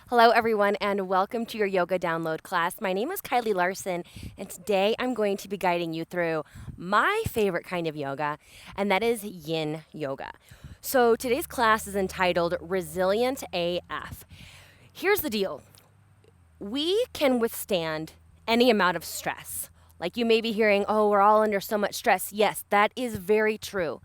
Hello, everyone, and welcome to your yoga download class. My name is Kylie Larson, and today I'm going to be guiding you through my favorite kind of yoga, and that is yin yoga. So today's class is entitled Resilient AF. Here's the deal. We can withstand any amount of stress. Like you may be hearing, oh, we're all under so much stress. Yes, that is very true.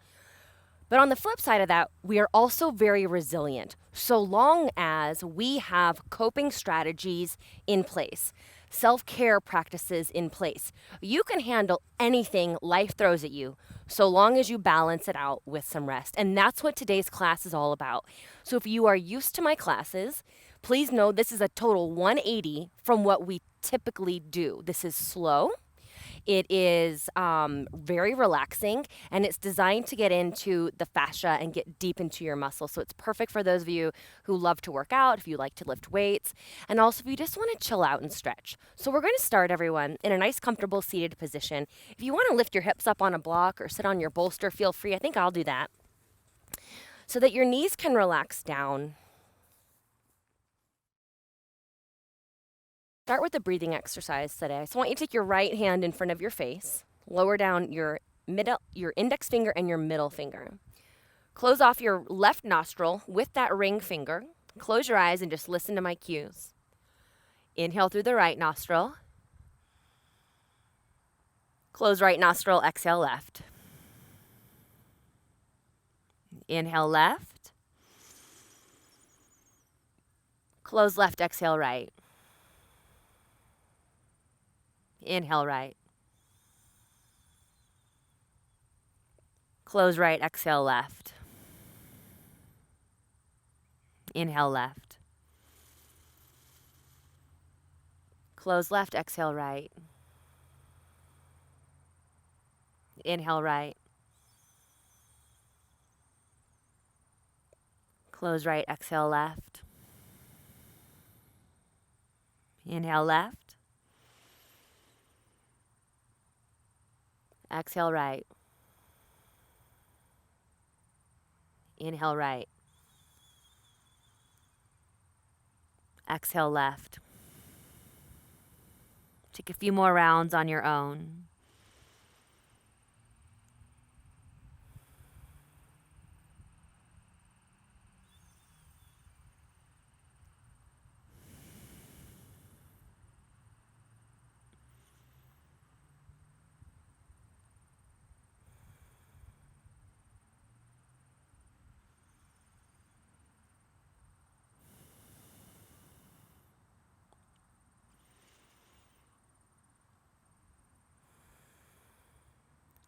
But on the flip side of that, we are also very resilient, so long as we have coping strategies in place, self-care practices in place. You can handle anything life throws at you, so long as you balance it out with some rest. And that's what today's class is all about. So if you are used to my classes, please know this is a total 180 from what we typically do. This is slow. It is very relaxing, and it's designed to get into the fascia and get deep into your muscles. So it's perfect for those of you who love to work out, if you like to lift weights, and also if you just want to chill out and stretch. So we're going to start, everyone, in a nice, comfortable seated position. If you want to lift your hips up on a block or sit on your bolster, feel free. I think I'll do that. So that your knees can relax down. Start with a breathing exercise today. So I want you to take your right hand in front of your face, lower down your index finger and your middle finger. Close off your left nostril with that ring finger. Close your eyes and just listen to my cues. Inhale through the right nostril. Close right nostril, exhale left. Inhale left. Close left, exhale right. Inhale right. Close right, exhale left. Inhale left. Close left, exhale right. Inhale right. Close right, exhale left. Inhale left. Exhale right. Inhale right. Exhale left. Take a few more rounds on your own.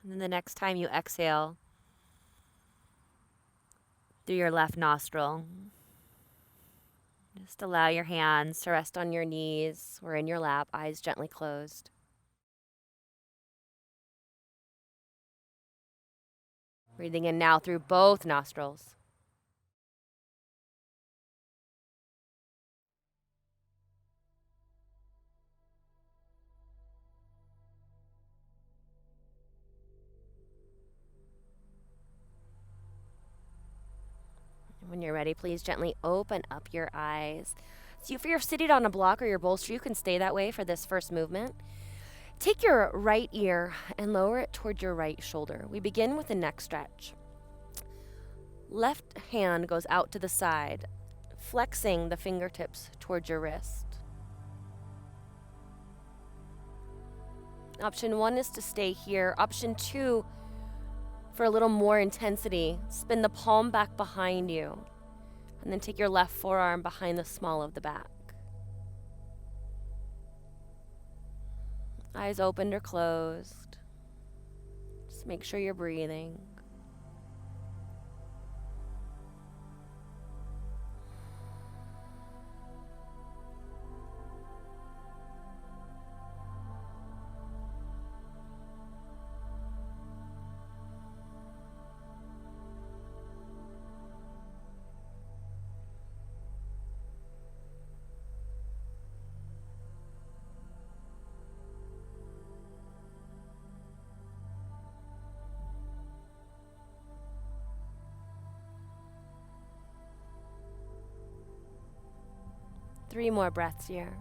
And then the next time you exhale through your left nostril, just allow your hands to rest on your knees or in your lap, eyes gently closed. Breathing in now through both nostrils. When you're ready, please gently open up your eyes. So if you're seated on a block or your bolster, you can stay that way for this first movement. Take your right ear and lower it toward your right shoulder. We begin with a neck stretch. Left hand goes out to the side, flexing the fingertips towards your wrist. Option 1 is to stay here. Option 2, for a little more intensity, spin the palm back behind you, and then take your left forearm behind the small of the back. Eyes opened or closed. Just make sure you're breathing. 3 more breaths here.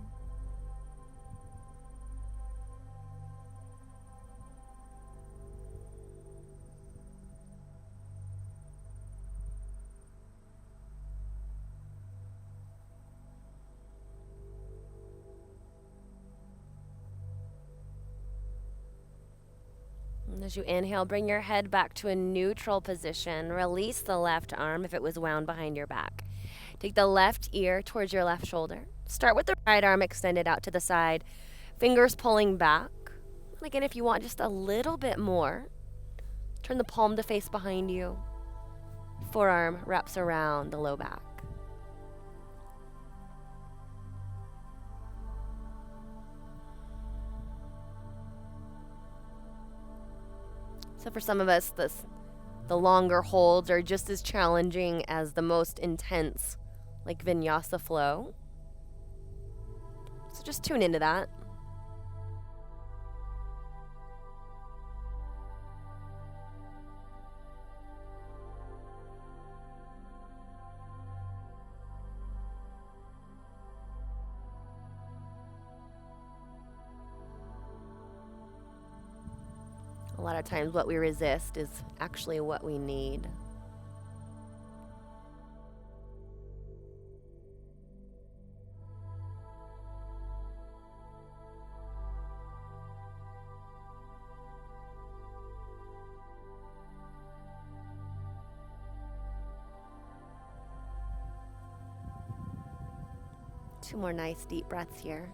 And as you inhale, bring your head back to a neutral position. Release the left arm if it was wound behind your back. Take the left ear towards your left shoulder. Start with the right arm extended out to the side, fingers pulling back. And again, if you want just a little bit more, turn the palm to face behind you. Forearm wraps around the low back. So for some of us, the longer holds are just as challenging as the most intense, like vinyasa flow. So just tune into that. A lot of times what we resist is actually what we need. Two more nice deep breaths here.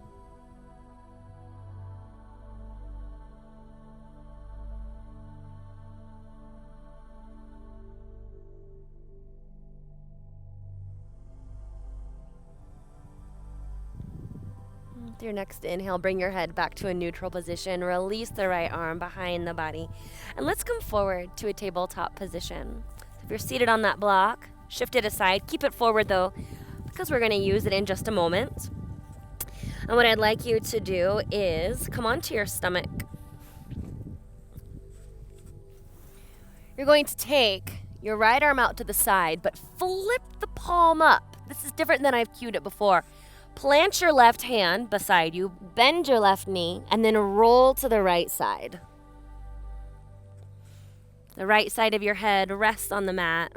With your next inhale, bring your head back to a neutral position. Release the right arm behind the body. And let's come forward to a tabletop position. So if you're seated on that block, shift it aside. Keep it forward though, because we're going to use it in just a moment. And what I'd like you to do is come onto your stomach. You're going to take your right arm out to the side, but flip the palm up. This is different than I've cued it before. Plant your left hand beside you, bend your left knee, and then roll to the right side. The right side of your head rests on the mat.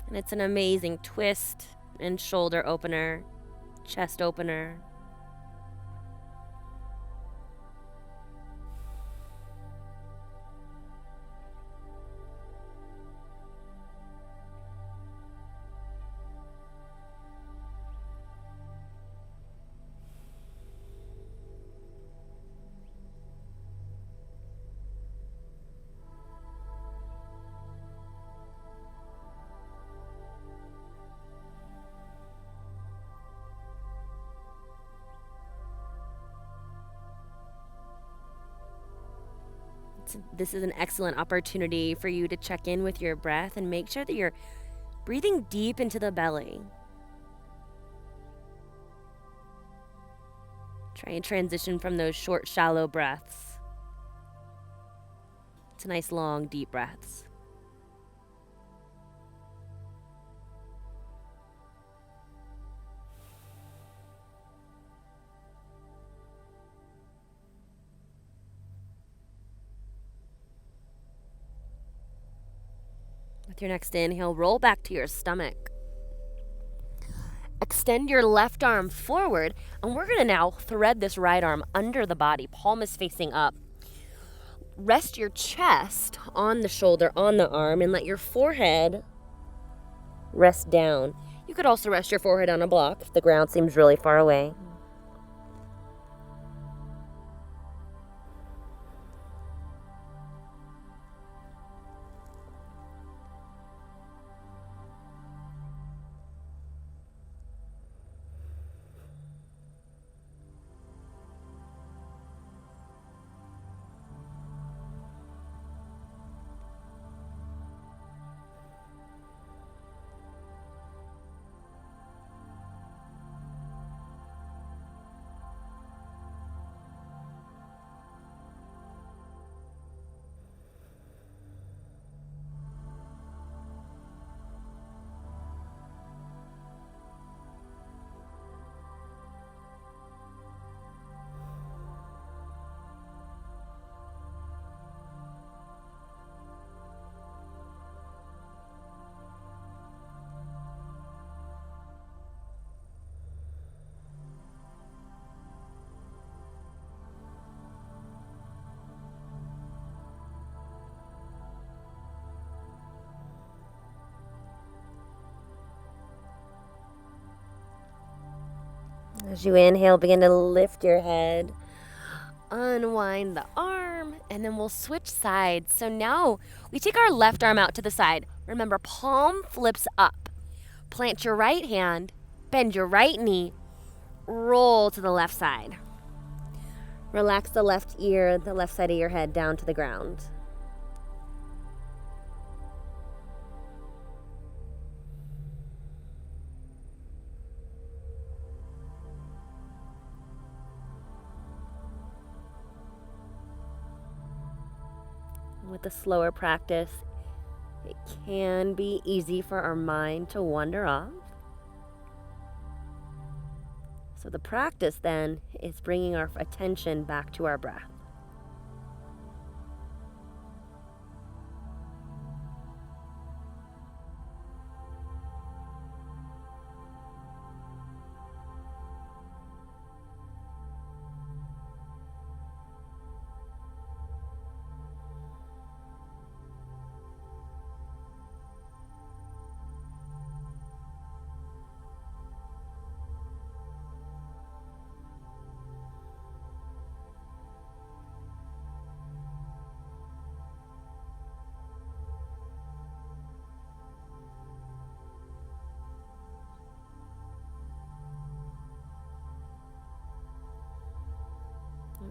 And it's an amazing twist and shoulder opener, chest opener. This is an excellent opportunity for you to check in with your breath and make sure that you're breathing deep into the belly. Try and transition from those short, shallow breaths to nice, long, deep breaths. With your next inhale, roll back to your stomach. Extend your left arm forward, and we're going to now thread this right arm under the body. Palm is facing up. Rest your chest on the shoulder, on the arm, and let your forehead rest down. You could also rest your forehead on a block if the ground seems really far away. As you inhale, begin to lift your head. Unwind the arm, and then we'll switch sides. So now we take our left arm out to the side. Remember, palm flips up. Plant your right hand, bend your right knee, roll to the left side. Relax the left ear, the left side of your head down to the ground. With a slower practice, it can be easy for our mind to wander off. So the practice then is bringing our attention back to our breath.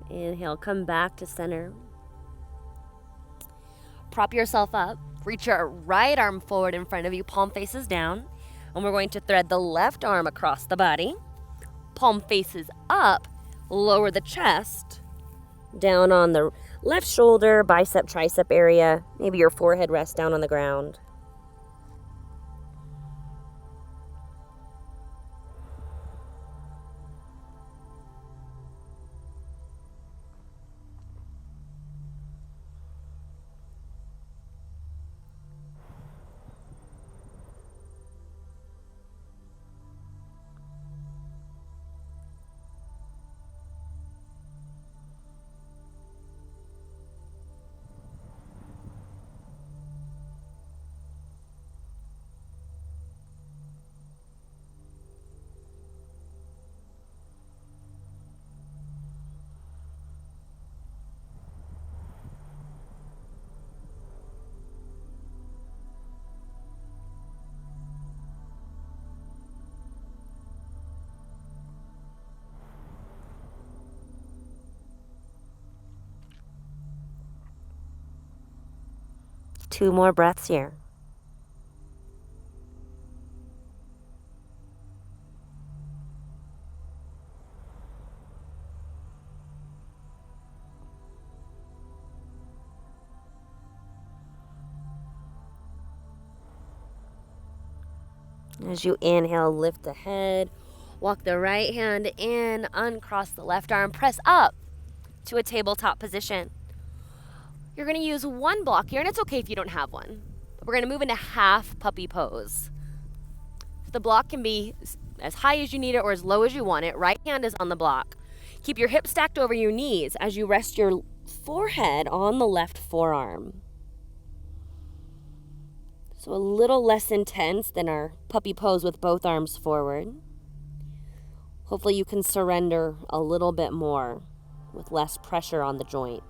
Inhale, come back to center. Prop yourself up. Reach your right arm forward in front of you, palm faces down. And we're going to thread the left arm across the body. Palm faces up. Lower the chest. Down on the left shoulder, bicep, tricep area. Maybe your forehead rests down on the ground. Two more breaths here. As you inhale, lift the head. Walk the right hand in, uncross the left arm, press up to a tabletop position. You're going to use one block here, and it's okay if you don't have one. We're going to move into half puppy pose. The block can be as high as you need it or as low as you want it. Right hand is on the block. Keep your hips stacked over your knees as you rest your forehead on the left forearm. So a little less intense than our puppy pose with both arms forward. Hopefully you can surrender a little bit more with less pressure on the joint.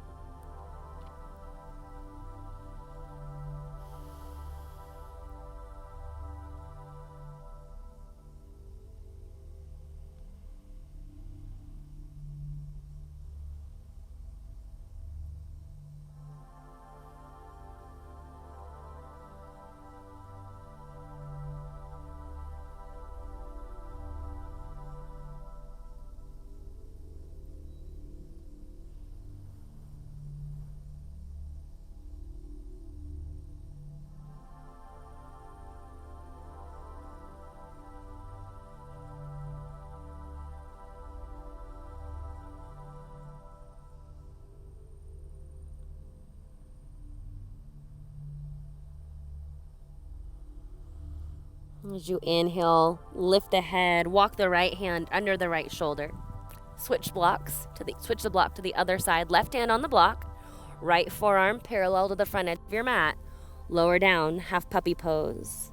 As you inhale, lift the head, walk the right hand under the right shoulder. Switch the block to the other side. Left hand on the block, right forearm parallel to the front edge of your mat. Lower down, half puppy pose.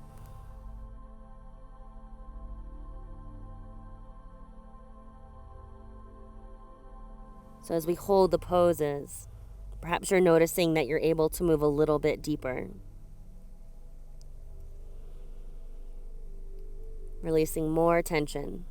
So as we hold the poses, perhaps you're noticing that you're able to move a little bit deeper. Releasing more tension.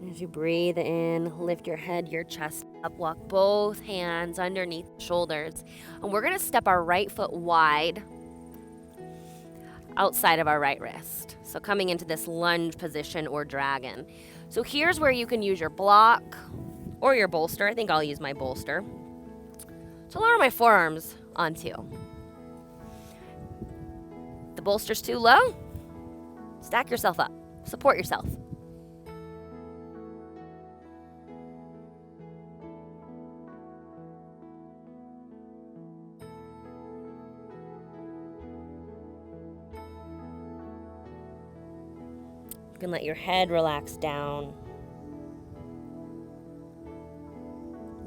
As you breathe in, lift your head, your chest up, walk both hands underneath the shoulders. And we're going to step our right foot wide outside of our right wrist. So coming into this lunge position or dragon. So here's where you can use your block or your bolster. I think I'll use my bolster to lower my forearms onto. The bolster's too low, stack yourself up, support yourself. You can let your head relax down.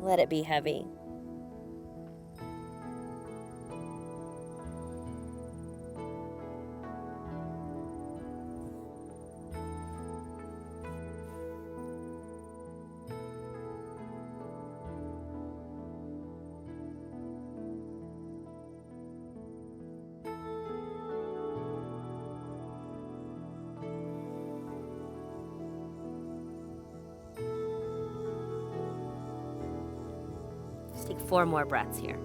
Let it be heavy. Take 4 more breaths here.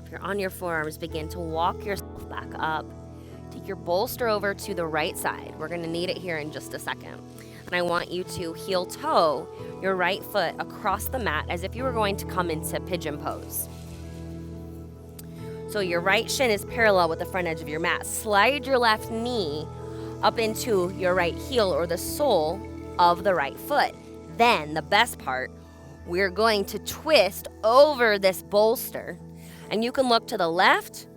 If you're on your forearms, begin to walk yourself back up. Take your bolster over to the right side. We're going to need it here in just a second. And I want you to heel toe your right foot across the mat as if you were going to come into pigeon pose. So your right shin is parallel with the front edge of your mat. Slide your left knee up into your right heel or the sole of the right foot. Then, the best part, we're going to twist over this bolster. And you can look to the left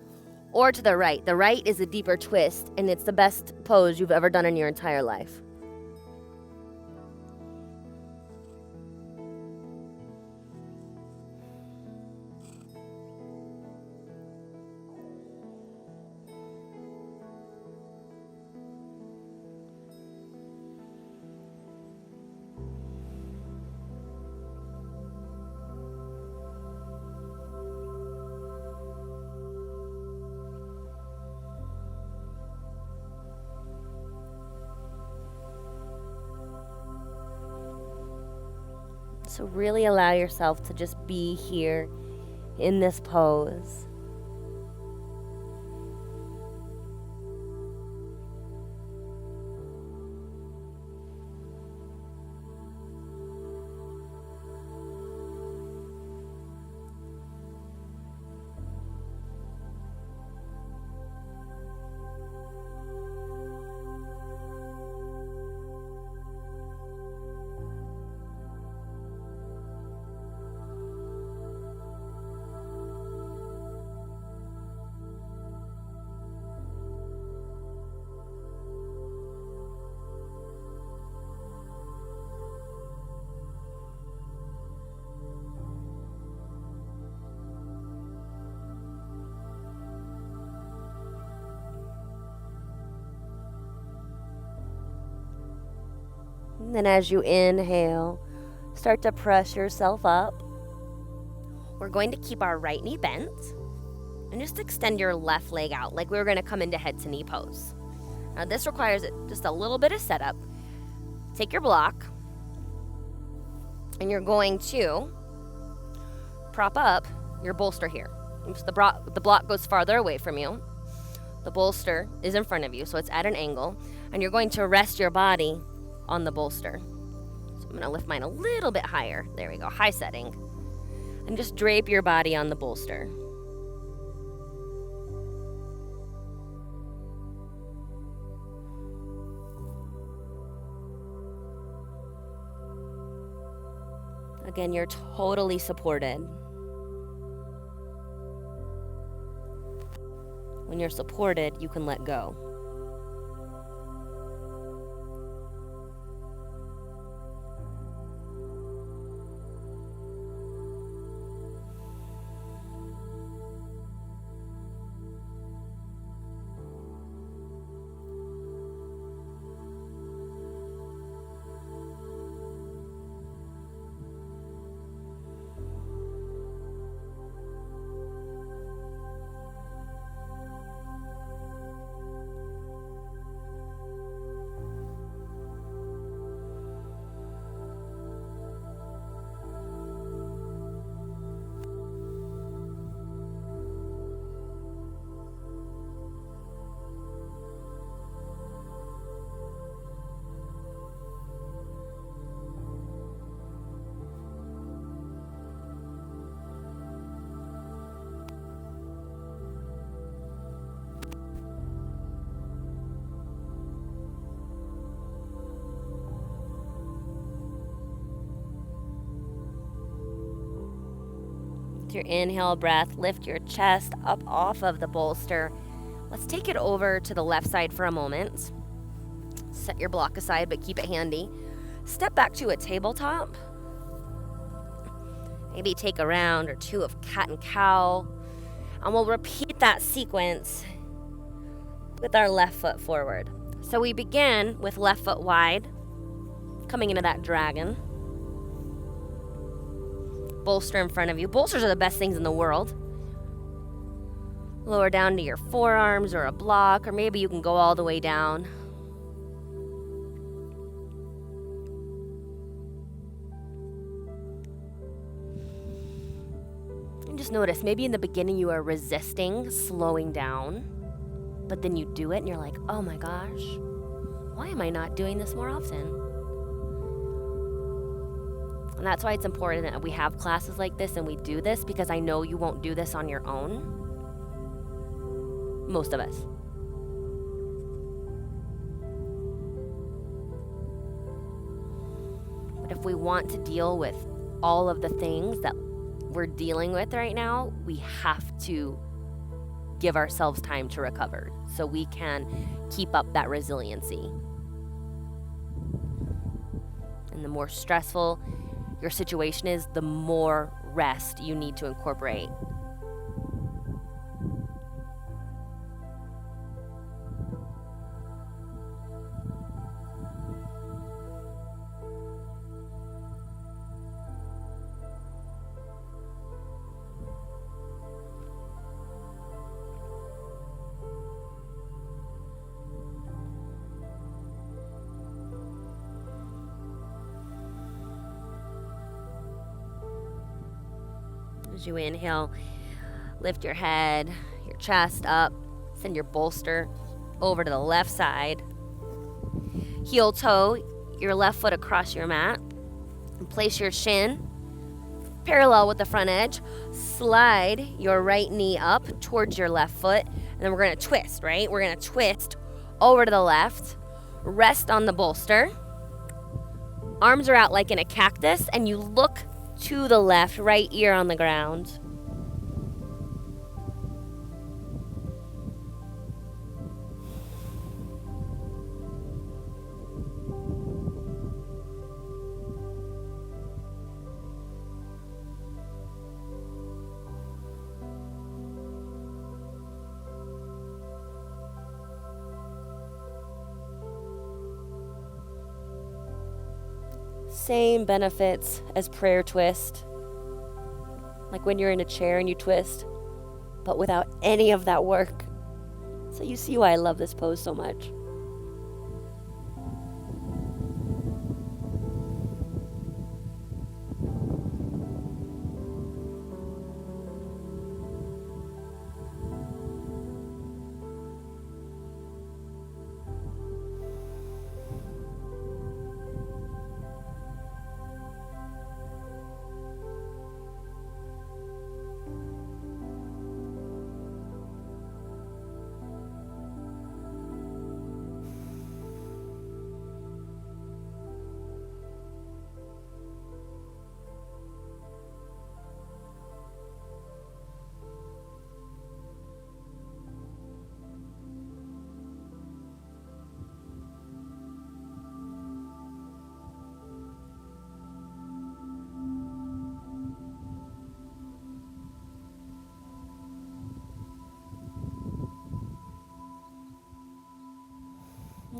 or to the right. The right is a deeper twist, and it's the best pose you've ever done in your entire life. So really allow yourself to just be here in this pose. And then as you inhale, start to press yourself up. We're going to keep our right knee bent and just extend your left leg out like we were going to come into head to knee pose. Now this requires just a little bit of setup. Take your block and you're going to prop up your bolster here. Oops, the block goes farther away from you. The bolster is in front of you, so it's at an angle, and you're going to rest your body on the bolster. So I'm going to lift mine a little bit higher. There we go, high setting. And just drape your body on the bolster. Again, you're totally supported. When you're supported, you can let go. With your inhale breath, lift your chest up off of the bolster. Let's take it over to the left side for a moment. Set your block aside, but keep it handy. Step back to a tabletop. Maybe take a round or two of cat and cow. And we'll repeat that sequence with our left foot forward. So we begin with left foot wide, coming into that dragon. Bolster in front of you. Bolsters are the best things in the world. Lower down to your forearms or a block, or maybe you can go all the way down. And just notice, maybe in the beginning you are resisting slowing down, but then you do it and you're like, oh my gosh, why am I not doing this more often? And that's why it's important that we have classes like this and we do this, because I know you won't do this on your own. Most of us. But if we want to deal with all of the things that we're dealing with right now, we have to give ourselves time to recover so we can keep up that resiliency. And the more stressful your situation is, the more rest you need to incorporate. As you inhale, lift your head, your chest up, send your bolster over to the left side. Heel toe your left foot across your mat, and place your shin parallel with the front edge. Slide your right knee up towards your left foot, and then we're going to twist, right? We're going to twist over to the left, rest on the bolster. Arms are out like in a cactus, and you look to the left, right ear on the ground. Same benefits as prayer twist. Like when you're in a chair and you twist, but without any of that work. So you see why I love this pose so much.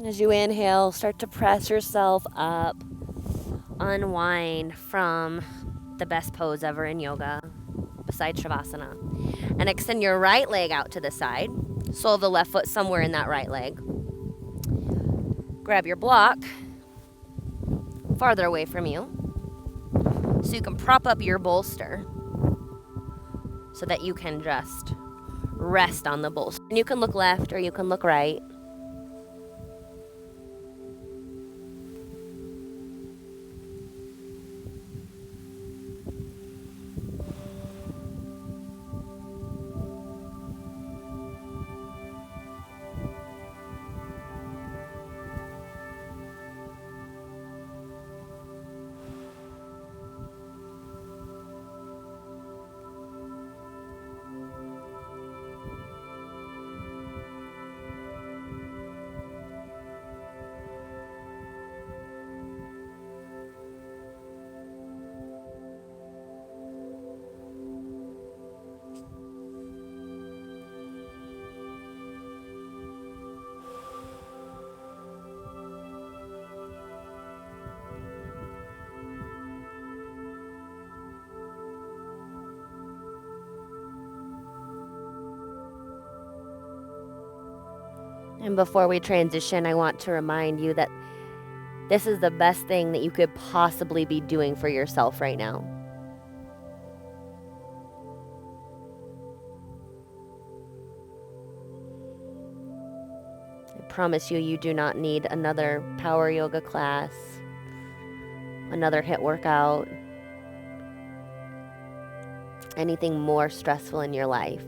As you inhale, start to press yourself up. Unwind from the best pose ever in yoga, besides Shavasana. And extend your right leg out to the side. Sole of the left foot somewhere in that right leg. Grab your block farther away from you so you can prop up your bolster so that you can just rest on the bolster. And you can look left or you can look right. And before we transition, I want to remind you that this is the best thing that you could possibly be doing for yourself right now. I promise you, you do not need another power yoga class, another HIIT workout, anything more stressful in your life.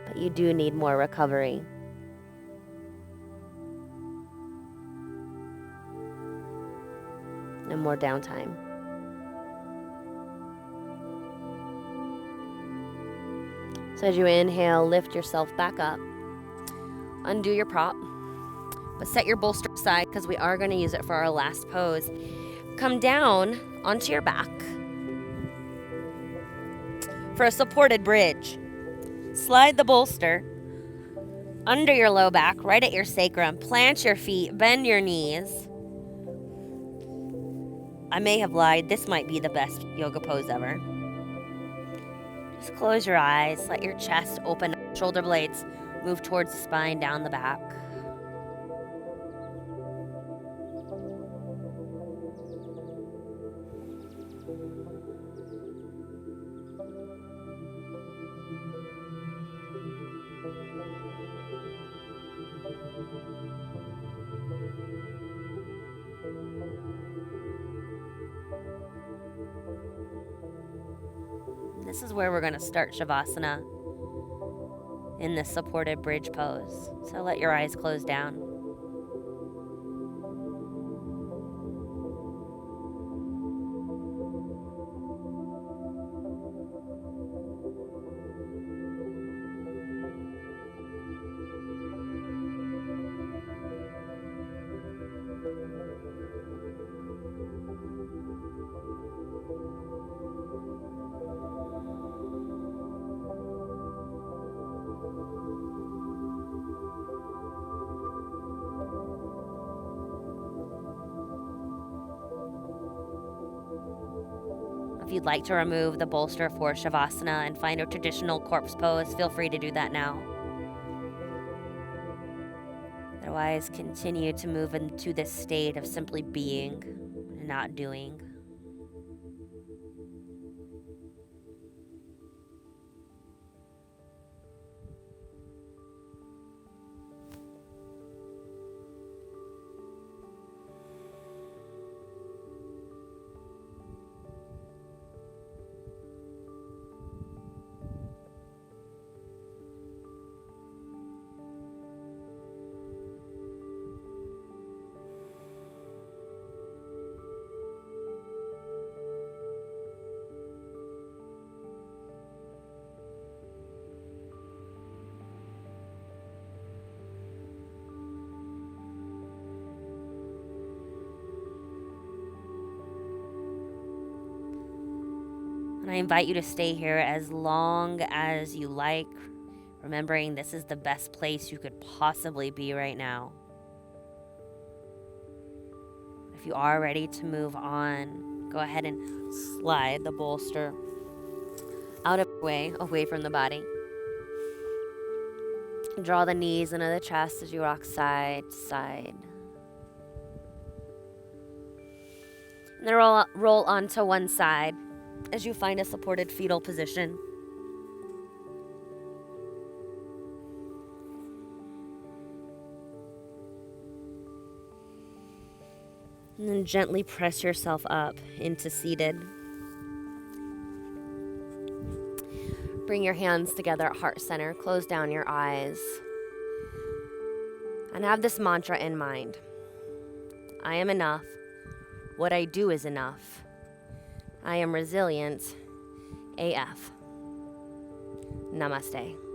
But you do need more recovery. And more downtime. So as you inhale, lift yourself back up. Undo your prop. But set your bolster aside because we are going to use it for our last pose. Come down onto your back for a supported bridge. Slide the bolster under your low back, right at your sacrum. Plant your feet, bend your knees. I may have lied. This might be the best yoga pose ever. Just close your eyes. Let your chest open up. Shoulder blades move towards the spine, down the back. This is where we're going to start Shavasana in this supported bridge pose. So let your eyes close down. If you'd like to remove the bolster for Shavasana and find a traditional corpse pose, feel free to do that now. Otherwise, continue to move into this state of simply being and not doing. And I invite you to stay here as long as you like, remembering this is the best place you could possibly be right now. If you are ready to move on, go ahead and slide the bolster out of the way, away from the body. Draw the knees into the chest as you rock side to side. And then roll onto one side as you find a supported fetal position. And then gently press yourself up into seated. Bring your hands together at heart center. Close down your eyes. And have this mantra in mind. I am enough. What I do is enough. I am resilient AF. Namaste.